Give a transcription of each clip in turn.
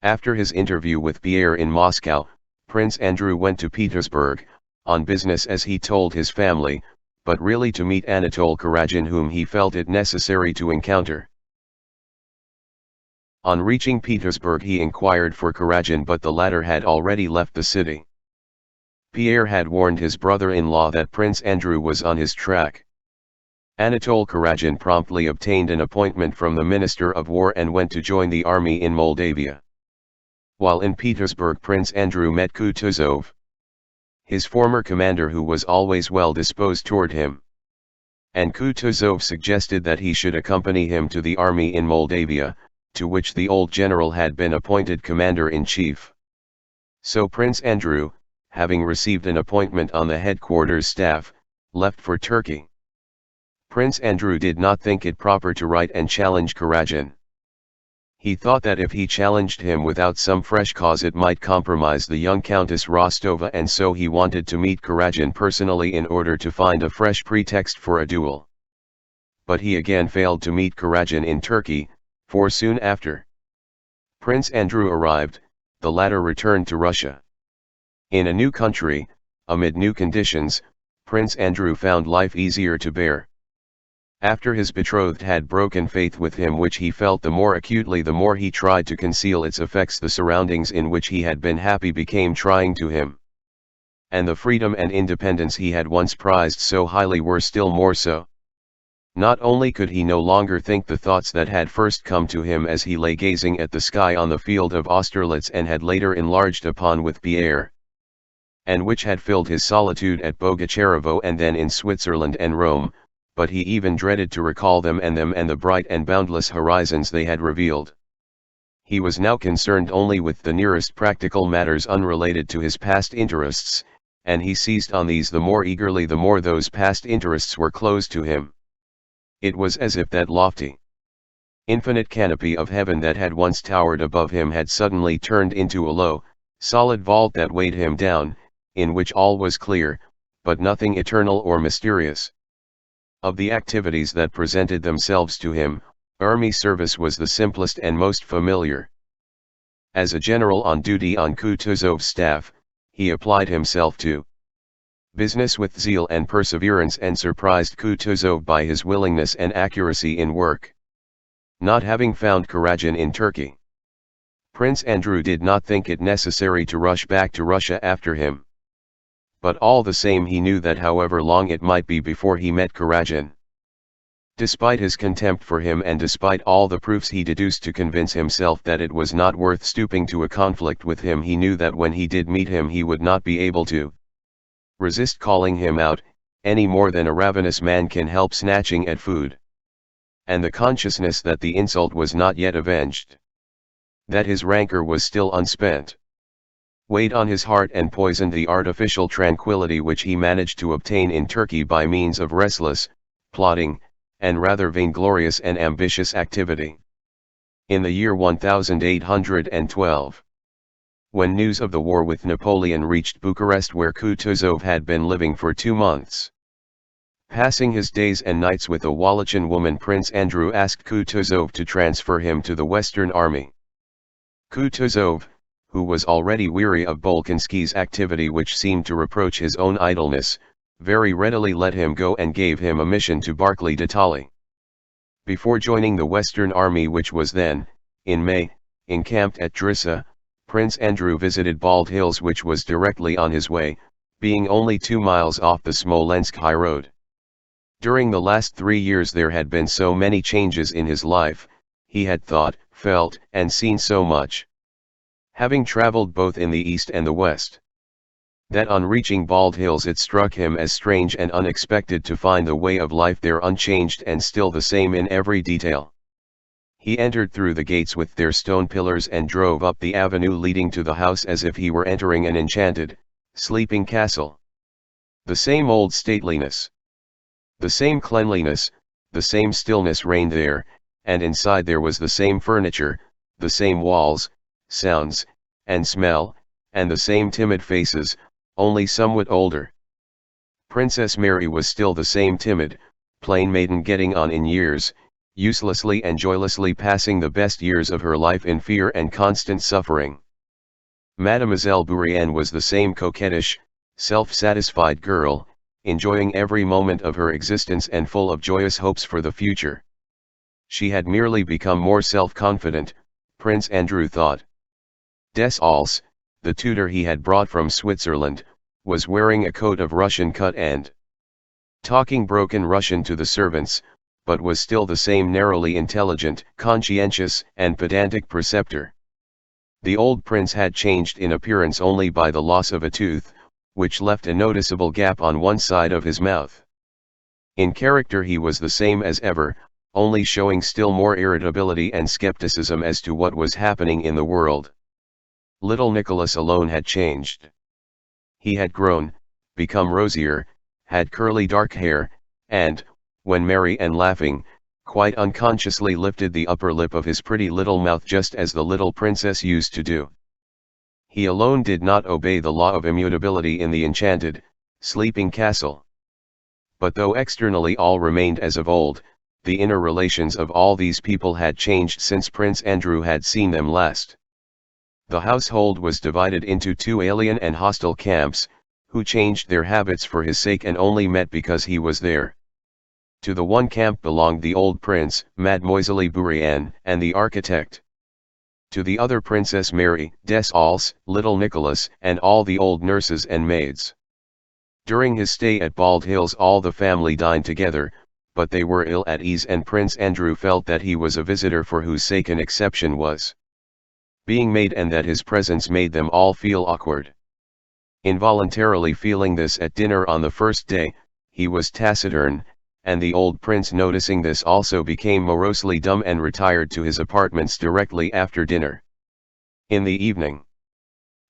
After his interview with Pierre in Moscow, Prince Andrew went to Petersburg, on business as he told his family, but really to meet Anatole Kuragin, whom he felt it necessary to encounter. On reaching Petersburg he inquired for Kuragin, but the latter had already left the city. Pierre had warned his brother-in-law that Prince Andrew was on his track. Anatole Kuragin promptly obtained an appointment from the Minister of War and went to join the army in Moldavia. While in Petersburg, Prince Andrew met Kutuzov, his former commander, who was always well disposed toward him. And Kutuzov suggested that he should accompany him to the army in Moldavia, to which the old general had been appointed commander-in-chief. So Prince Andrew, having received an appointment on the headquarters staff, left for Turkey. Prince Andrew did not think it proper to write and challenge Kuragin. He thought that if he challenged him without some fresh cause it might compromise the young Countess Rostova, and so he wanted to meet Kuragin personally in order to find a fresh pretext for a duel. But he again failed to meet Kuragin in Turkey, for soon after Prince Andrew arrived, the latter returned to Russia. In a new country, amid new conditions, Prince Andrew found life easier to bear. After his betrothed had broken faith with him, which he felt the more acutely the more he tried to conceal its effects, the surroundings in which he had been happy became trying to him. And the freedom and independence he had once prized so highly were still more so. Not only could he no longer think the thoughts that had first come to him as he lay gazing at the sky on the field of Austerlitz and had later enlarged upon with Pierre, and which had filled his solitude at Bogucharovo and then in Switzerland and Rome, but he even dreaded to recall them and the bright and boundless horizons they had revealed. He was now concerned only with the nearest practical matters unrelated to his past interests, and he seized on these the more eagerly the more those past interests were closed to him. It was as if that lofty, infinite canopy of heaven that had once towered above him had suddenly turned into a low, solid vault that weighed him down, in which all was clear, but nothing eternal or mysterious. Of the activities that presented themselves to him, army service was the simplest and most familiar. As a general on duty on Kutuzov's staff, he applied himself to business with zeal and perseverance and surprised Kutuzov by his willingness and accuracy in work. Not having found Kuragin in Turkey, Prince Andrew did not think it necessary to rush back to Russia after him. But all the same he knew that however long it might be before he met Kuragin, despite his contempt for him and despite all the proofs he deduced to convince himself that it was not worth stooping to a conflict with him, he knew that when he did meet him he would not be able to resist calling him out, any more than a ravenous man can help snatching at food. And the consciousness that the insult was not yet avenged, that his rancor was still unspent, weighed on his heart and poisoned the artificial tranquility which he managed to obtain in Turkey by means of restless, plodding, and rather vainglorious and ambitious activity. In the year 1812, when news of the war with Napoleon reached Bucharest, where Kutuzov had been living for 2 months, passing his days and nights with a Wallachian woman, Prince Andrew asked Kutuzov to transfer him to the Western Army. Kutuzov, who was already weary of Bolkonsky's activity which seemed to reproach his own idleness, very readily let him go and gave him a mission to Barclay de Tolly. Before joining the Western Army, which was then, in May, encamped at Drissa, Prince Andrew visited Bald Hills, which was directly on his way, being only 2 miles off the Smolensk high road. During the last 3 years there had been so many changes in his life, he had thought, felt, and seen so much, having traveled both in the East and the West, that on reaching Bald Hills it struck him as strange and unexpected to find the way of life there unchanged and still the same in every detail. He entered through the gates with their stone pillars and drove up the avenue leading to the house as if he were entering an enchanted, sleeping castle. The same old stateliness, the same cleanliness, the same stillness reigned there, and inside there was the same furniture, the same walls, sounds, and smell, and the same timid faces, only somewhat older. Princess Mary was still the same timid, plain maiden, getting on in years, uselessly and joylessly passing the best years of her life in fear and constant suffering. Mademoiselle Bourrienne was the same coquettish, self-satisfied girl, enjoying every moment of her existence and full of joyous hopes for the future. She had merely become more self-confident, Prince Andrew thought. Desals, the tutor he had brought from Switzerland, was wearing a coat of Russian cut and talking broken Russian to the servants, but was still the same narrowly intelligent, conscientious, and pedantic preceptor. The old prince had changed in appearance only by the loss of a tooth, which left a noticeable gap on one side of his mouth. In character he was the same as ever, only showing still more irritability and skepticism as to what was happening in the world. Little Nicholas alone had changed. He had grown, become rosier, had curly dark hair, and, when merry and laughing, quite unconsciously lifted the upper lip of his pretty little mouth just as the little princess used to do. He alone did not obey the law of immutability in the enchanted, sleeping castle. But though externally all remained as of old, the inner relations of all these people had changed since Prince Andrew had seen them last. The household was divided into two alien and hostile camps, who changed their habits for his sake and only met because he was there. To the one camp belonged the old prince, Mademoiselle Bourrienne, and the architect. To the other Princess Mary, Desals, little Nicholas, and all the old nurses and maids. During his stay at Bald Hills all the family dined together, but they were ill at ease and Prince Andrew felt that he was a visitor for whose sake an exception was being made and that his presence made them all feel awkward. Involuntarily feeling this at dinner on the first day, he was taciturn, and the old prince noticing this also became morosely dumb and retired to his apartments directly after dinner. In the evening,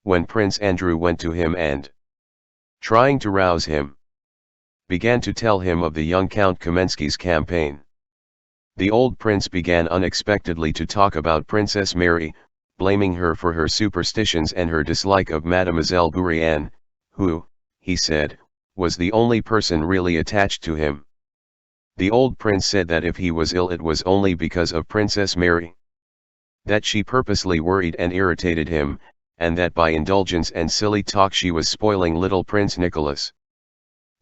when Prince Andrew went to him and, trying to rouse him, began to tell him of the young Count Kamensky's campaign, the old prince began unexpectedly to talk about Princess Mary, blaming her for her superstitions and her dislike of Mademoiselle Bourrienne, who, he said, was the only person really attached to him. The old prince said that if he was ill it was only because of Princess Mary. That she purposely worried and irritated him, and that by indulgence and silly talk she was spoiling little Prince Nicholas.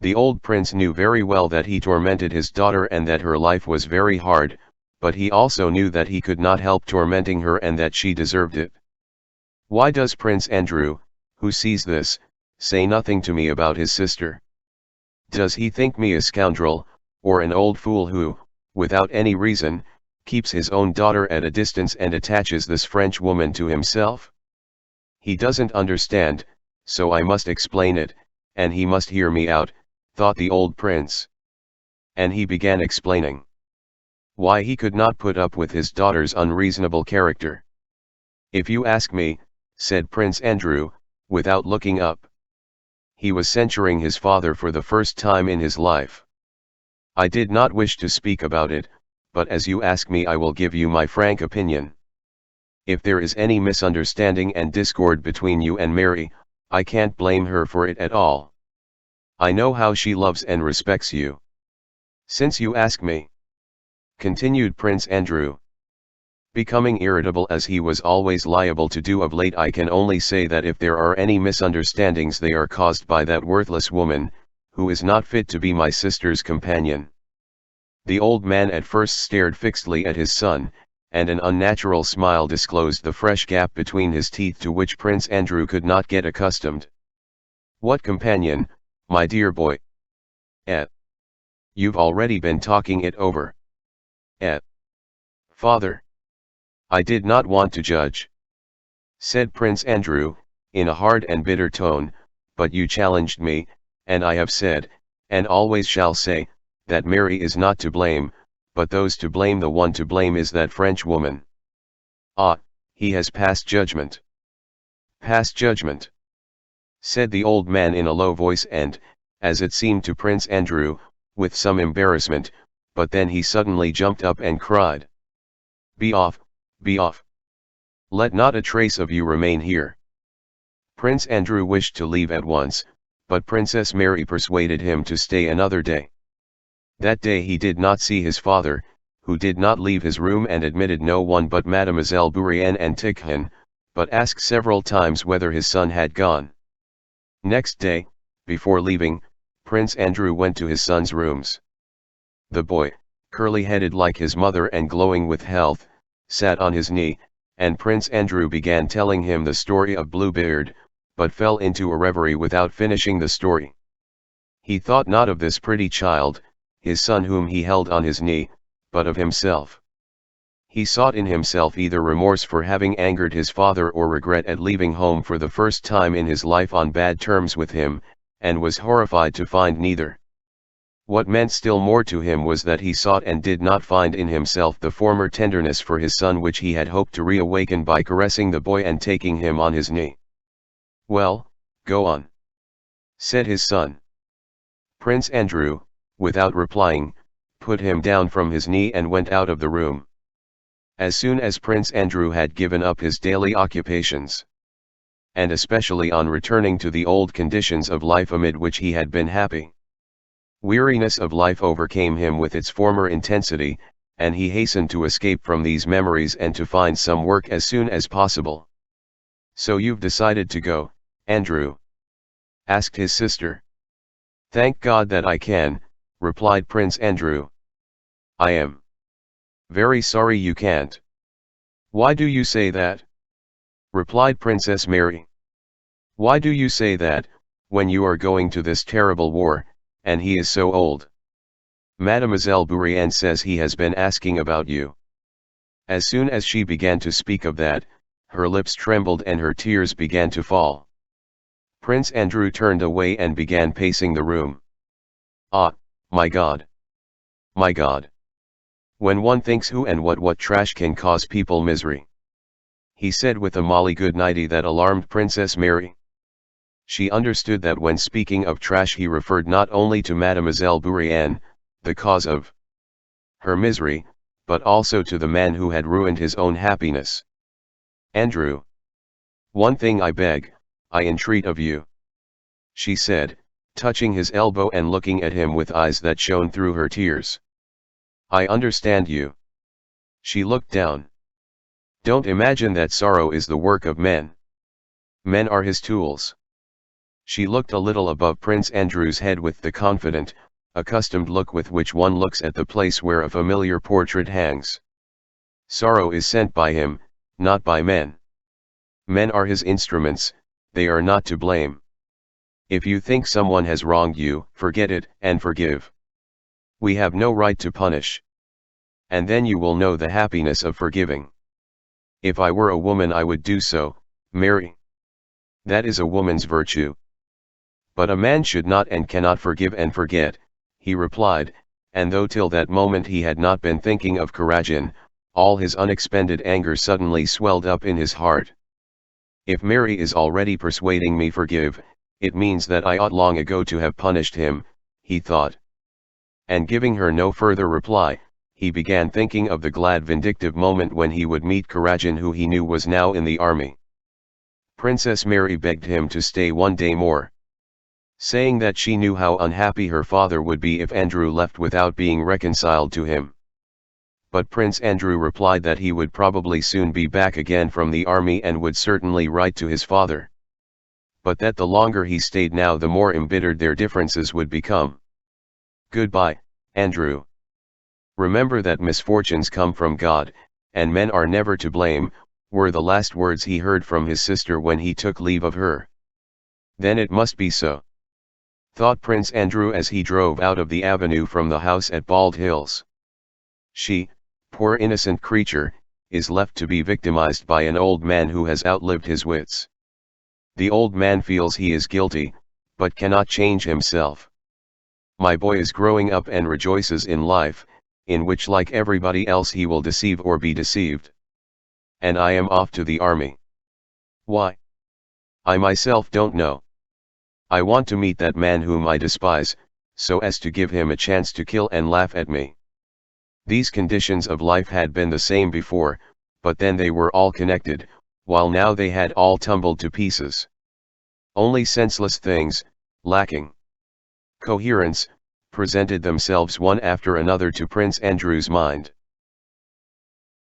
The old prince knew very well that he tormented his daughter and that her life was very hard, but he also knew that he could not help tormenting her and that she deserved it. Why does Prince Andrew, who sees this, say nothing to me about his sister? Does he think me a scoundrel, or an old fool who, without any reason, keeps his own daughter at a distance and attaches this French woman to himself? He doesn't understand, so I must explain it, and he must hear me out, thought the old prince. And he began explaining why he could not put up with his daughter's unreasonable character. If you ask me, said Prince Andrew, without looking up. He was censuring his father for the first time in his life. I did not wish to speak about it, but as you ask me I will give you my frank opinion. If there is any misunderstanding and discord between you and Mary, I can't blame her for it at all. I know how she loves and respects you. Since you ask me, continued Prince Andrew, becoming irritable as he was always liable to do of late, I can only say that if there are any misunderstandings they are caused by that worthless woman, who is not fit to be my sister's companion. The old man at first stared fixedly at his son, and an unnatural smile disclosed the fresh gap between his teeth to which Prince Andrew could not get accustomed. What companion, my dear boy? You've already been talking it over. Father. I did not want to judge, said Prince Andrew, in a hard and bitter tone, but you challenged me, and I have said, and always shall say, that Mary is not to blame, but those to blame. The one to blame is that French woman. Ah, he has passed judgment. Passed judgment, said the old man in a low voice and, as it seemed to Prince Andrew, with some embarrassment, but then he suddenly jumped up and cried, Be off, be off. Let not a trace of you remain here. Prince Andrew wished to leave at once, but Princess Mary persuaded him to stay another day. That day he did not see his father, who did not leave his room and admitted no one but Mademoiselle Bourienne and Tikhon, but asked several times whether his son had gone. Next day, before leaving, Prince Andrew went to his son's rooms. The boy, curly-headed like his mother and glowing with health, sat on his knee, and Prince Andrew began telling him the story of Bluebeard, but fell into a reverie without finishing the story. He thought not of this pretty child, his son whom he held on his knee, but of himself. He sought in himself either remorse for having angered his father or regret at leaving home for the first time in his life on bad terms with him, and was horrified to find neither. What meant still more to him was that he sought and did not find in himself the former tenderness for his son which he had hoped to reawaken by caressing the boy and taking him on his knee. "Well, go on," said his son. Prince Andrew, without replying, put him down from his knee and went out of the room. As soon as Prince Andrew had given up his daily occupations, and especially on returning to the old conditions of life amid which he had been happy, weariness of life overcame him with its former intensity, and he hastened to escape from these memories and to find some work as soon as possible. "So you've decided to go, Andrew?" asked his sister. "Thank God that I can," replied Prince Andrew. "I am very sorry you can't." "Why do you say that?" replied Princess Mary. "Why do you say that, when you are going to this terrible war, and he is so old? Mademoiselle Bourienne says he has been asking about you." As soon as she began to speak of that, her lips trembled and her tears began to fall. Prince Andrew turned away and began pacing the room. "Ah, my God! My God! When one thinks who and what trash can cause people misery," he said with a molly goodnighty that alarmed Princess Mary. She understood that when speaking of trash he referred not only to Mademoiselle Bourienne, the cause of her misery, but also to the man who had ruined his own happiness. "Andrew, one thing I beg, I entreat of you," she said, touching his elbow and looking at him with eyes that shone through her tears. "I understand you." She looked down. "Don't imagine that sorrow is the work of men. Men are his tools." She looked a little above Prince Andrew's head with the confident, accustomed look with which one looks at the place where a familiar portrait hangs. "Sorrow is sent by him, not by men. Men are his instruments, they are not to blame. If you think someone has wronged you, forget it, and forgive. We have no right to punish. And then you will know the happiness of forgiving. If I were a woman I would do so, Mary. That is a woman's virtue. But a man should not and cannot forgive and forget," he replied, and though till that moment he had not been thinking of Kuragin, all his unexpended anger suddenly swelled up in his heart. "If Mary is already persuading me forgive, it means that I ought long ago to have punished him," he thought. And giving her no further reply, he began thinking of the glad vindictive moment when he would meet Kuragin, who he knew was now in the army. Princess Mary begged him to stay one day more, saying that she knew how unhappy her father would be if Andrew left without being reconciled to him. But Prince Andrew replied that he would probably soon be back again from the army and would certainly write to his father. But that the longer he stayed now the more embittered their differences would become. "Goodbye, Andrew. Remember that misfortunes come from God, and men are never to blame," were the last words he heard from his sister when he took leave of her. Then it must be so, thought Prince Andrew as he drove out of the avenue from the house at Bald Hills. She, poor innocent creature, is left to be victimized by an old man who has outlived his wits. The old man feels he is guilty, but cannot change himself. My boy is growing up and rejoices in life, in which like everybody else he will deceive or be deceived. And I am off to the army. Why? I myself don't know. I want to meet that man whom I despise, so as to give him a chance to kill and laugh at me. These conditions of life had been the same before, but then they were all connected, while now they had all tumbled to pieces. Only senseless things, lacking coherence, presented themselves one after another to Prince Andrew's mind.